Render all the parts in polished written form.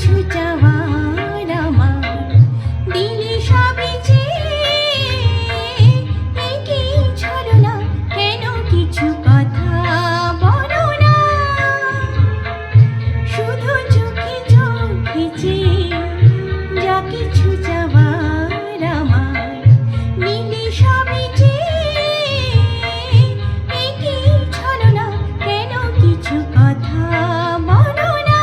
কিছু চাওয়ার আমার দিলে সবই চেয়ে, এ কি ছলনা, কেন কিছু কথা বলো না? শুধু চোখে চোখে চেয়ে যা কিছু চাওয়ার আমার দিলে সবই চেয়ে, এ কি ছলনা, কেন কিছু কথা বলো না?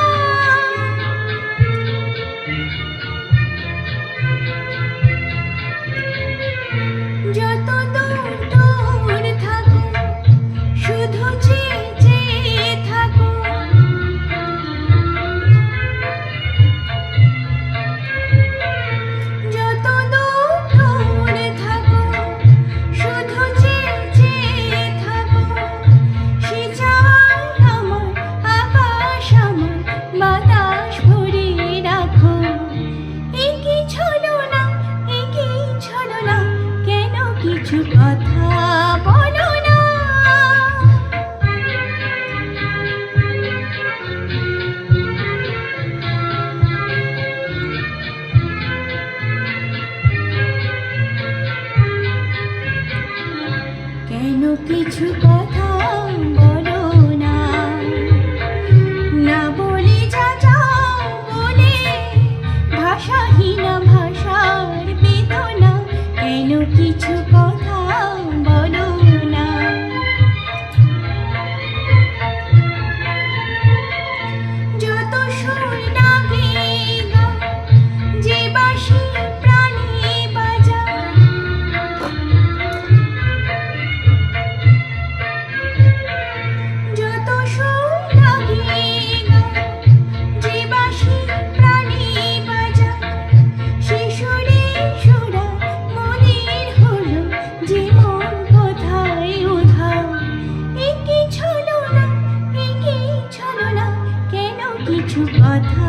যত দূর দূর থাকো শুধু চেয়ে চেয়ে থাকো, যত দূর দূর থাকো শুধু চেয়ে চেয়ে থাকো। সে চাওয়ার আমার আকাশ আমার বাতাস ভরে রাখো। এ কি ছলনা, এ কি ছলনা, কেন কিছু কথা বলো না? কেন কিছু কথা বলো না? না বলে যা যাও বলে, ভাষাহীন ভাষার বেদনা, কেন কিছু কথা বলো না? যত সুর লাগে গা, যে বাঁশি প্রাণে বাজায়, যত সুর লাগে গা, যে বাঁশি প্রাণে বাজায়, সে সুরে সুরা মনের হলো যে মন কোথায় উধাও। এ কি ছলনা, এ কি ছলনা, কেন কিছু কথা